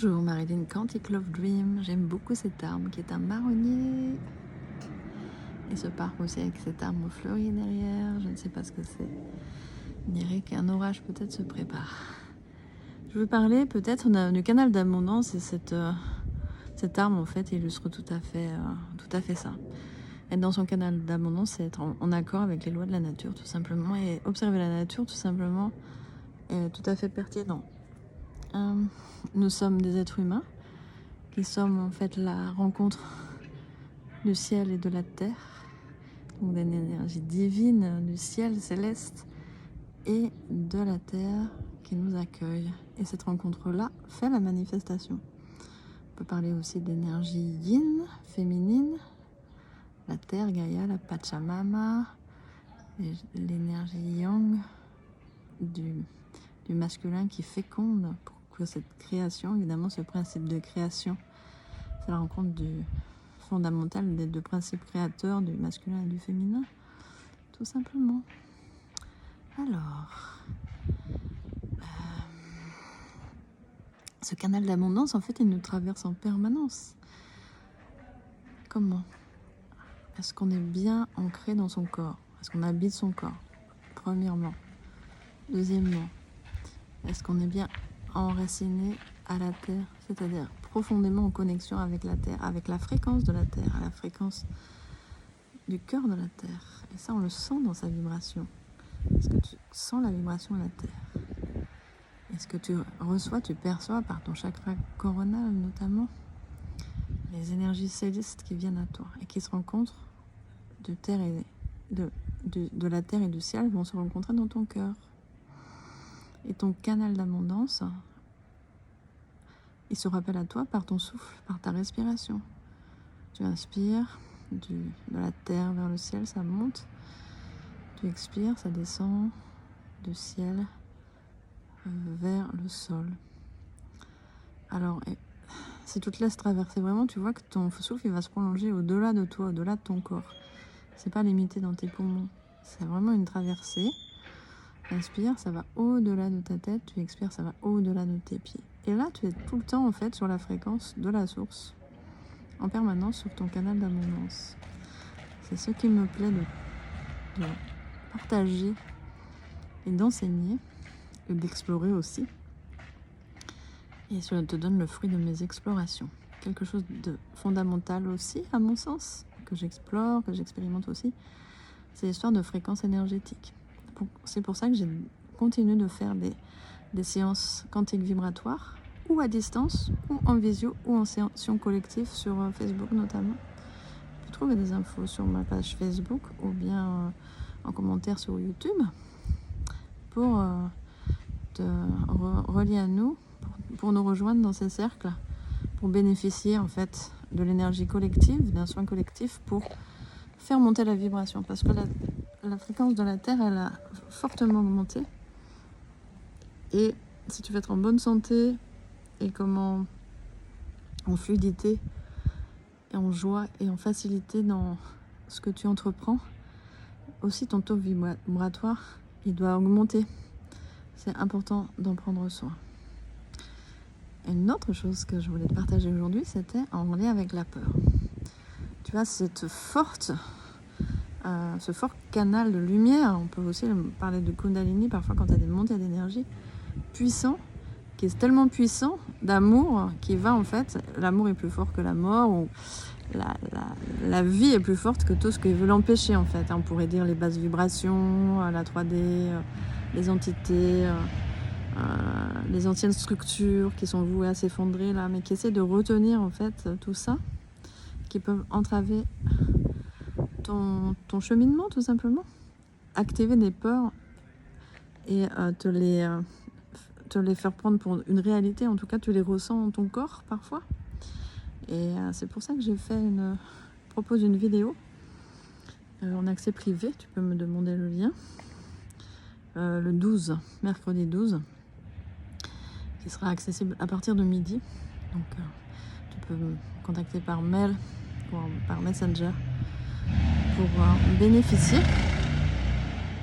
Bonjour Marilyn, Quantic Love Dream. J'aime beaucoup cet arbre qui est un marronnier. Et ce parc aussi avec cet arbre fleuri derrière. Je ne sais pas ce que c'est. On dirait qu'un orage peut-être se prépare. Je veux parler peut-être du canal d'abondance et cet arbre en fait illustre tout à fait ça. Être dans son canal d'abondance, c'est être en accord avec les lois de la nature tout simplement. Et observer la nature tout simplement est tout à fait pertinent. Nous sommes des êtres humains qui sommes en fait la rencontre du ciel et de la terre, donc d'une énergie divine du ciel céleste et de la terre qui nous accueille. Et cette rencontre-là fait la manifestation. On peut parler aussi d'énergie yin, féminine, la terre, Gaïa, la Pachamama, et l'énergie yang du masculin qui féconde pour que cette création, évidemment ce principe de création, c'est la rencontre du fondamental des deux principes créateurs, du masculin et du féminin, tout simplement. Alors, ce canal d'abondance, en fait, il nous traverse en permanence. Comment ? Est-ce qu'on est bien ancré dans son corps ? Est-ce qu'on habite son corps ? Premièrement. Deuxièmement, est-ce qu'on est bien enraciné à la terre, c'est-à-dire profondément en connexion avec la terre, avec la fréquence de la terre, à la fréquence du cœur de la terre. Et ça, on le sent dans sa vibration. Est-ce que tu sens la vibration de la terre ? Est-ce que tu reçois, tu perçois par ton chakra coronal notamment les énergies célestes qui viennent à toi et qui se rencontrent de la terre et du ciel vont se rencontrer dans ton cœur. Et ton canal d'abondance, il se rappelle à toi par ton souffle, par ta respiration. Tu inspires de la terre vers le ciel, ça monte. Tu expires, ça descend du ciel vers le sol. Alors, si tu te laisses traverser vraiment, tu vois que ton souffle il va se prolonger au-delà de toi, au-delà de ton corps. C'est pas limité dans tes poumons. C'est vraiment une traversée. Inspire, ça va au-delà de ta tête. Tu expires, ça va au-delà de tes pieds. Et là, tu es tout le temps en fait sur la fréquence de la source, en permanence sur ton canal d'abondance. C'est ce qui me plaît de partager et d'enseigner et d'explorer aussi. Et cela te donne le fruit de mes explorations. Quelque chose de fondamental aussi, à mon sens, que j'explore, que j'expérimente aussi, c'est l'histoire de fréquence énergétique. C'est pour ça que j'ai continué de faire des séances quantiques vibratoires, ou à distance, ou en visio, ou en séance collective sur Facebook notamment. Tu peux trouver des infos sur ma page Facebook ou bien en commentaire sur YouTube pour te relier à nous, pour nous rejoindre dans ces cercles, pour bénéficier en fait de l'énergie collective, d'un soin collectif pour faire monter la vibration. Parce que la fréquence de la Terre, elle a fortement augmenté. Et si tu veux être en bonne santé et en fluidité et en joie et en facilité dans ce que tu entreprends, aussi ton taux vibratoire, il doit augmenter. C'est important d'en prendre soin. Et une autre chose que je voulais te partager aujourd'hui, c'était en lien avec la peur. Tu vois, ce fort canal de lumière, on peut aussi parler de Kundalini parfois quand il y a des montées d'énergie puissant, qui est tellement puissant d'amour qui va en fait, l'amour est plus fort que la mort, ou la vie est plus forte que tout ce qui veut l'empêcher en fait. On pourrait dire les basses vibrations, la 3D, les entités, les anciennes structures qui sont vouées à s'effondrer là, mais qui essaient de retenir en fait tout ça, qui peuvent entraver ton cheminement tout simplement, activer des peurs et te les faire prendre pour une réalité. En tout cas, tu les ressens dans ton corps parfois. Et c'est pour ça que propose une vidéo en accès privé. Tu peux me demander le lien. Le 12, mercredi 12, qui sera accessible à partir de midi. Donc, tu peux me contacter par mail ou par Messenger pour bénéficier.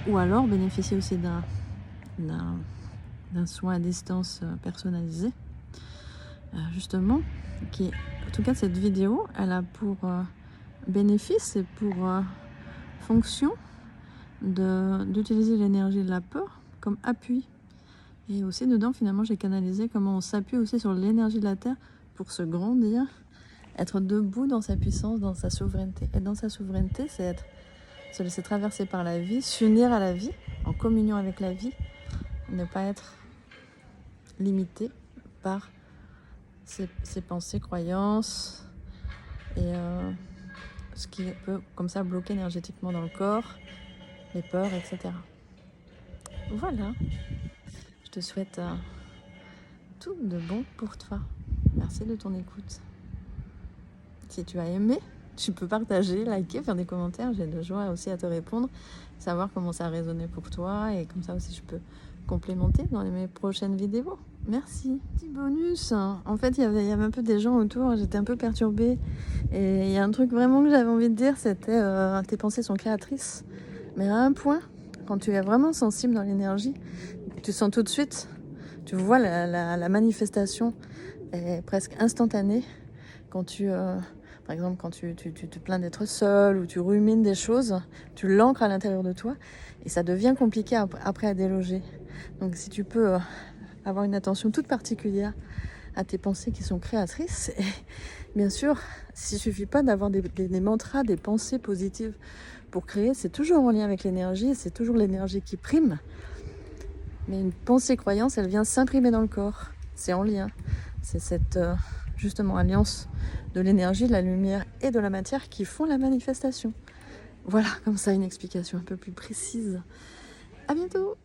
Ou alors bénéficier aussi d'un soin à distance personnalisé justement, qui, en tout cas cette vidéo, elle a pour bénéfice et pour fonction d'utiliser l'énergie de la peur comme appui. Et aussi dedans, finalement, j'ai canalisé comment on s'appuie aussi sur l'énergie de la Terre pour se grandir, être debout dans sa puissance, dans sa souveraineté. Et dans sa souveraineté, c'est se laisser traverser par la vie, s'unir à la vie, en communion avec la vie, ne pas être limité par ses pensées, croyances, et ce qui peut comme ça bloquer énergétiquement dans le corps, les peurs, etc. Voilà, je te souhaite tout de bon pour toi. Merci de ton écoute. Si tu as aimé, tu peux partager, liker, faire des commentaires. J'ai de joie aussi à te répondre, savoir comment ça a résonné pour toi, et comme ça aussi je peux complémenter dans mes prochaines vidéos. Merci. Petit bonus, en fait il y avait un peu des gens autour, j'étais un peu perturbée, et il y a un truc vraiment que j'avais envie de dire, c'était tes pensées sont créatrices, mais à un point, quand tu es vraiment sensible dans l'énergie, tu sens tout de suite, tu vois la manifestation est presque instantanée. Quand par exemple, quand tu te plains d'être seul ou tu rumines des choses, tu l'ancres à l'intérieur de toi et ça devient compliqué après à déloger. Donc si tu peux avoir une attention toute particulière à tes pensées qui sont créatrices, et bien sûr, il ne suffit pas d'avoir des mantras, des pensées positives pour créer, c'est toujours en lien avec l'énergie, c'est toujours l'énergie qui prime. Mais une pensée croyance, elle vient s'imprimer dans le corps, c'est en lien. C'est cette justement alliance de l'énergie, de la lumière et de la matière qui font la manifestation. Voilà, comme ça une explication un peu plus précise. À bientôt.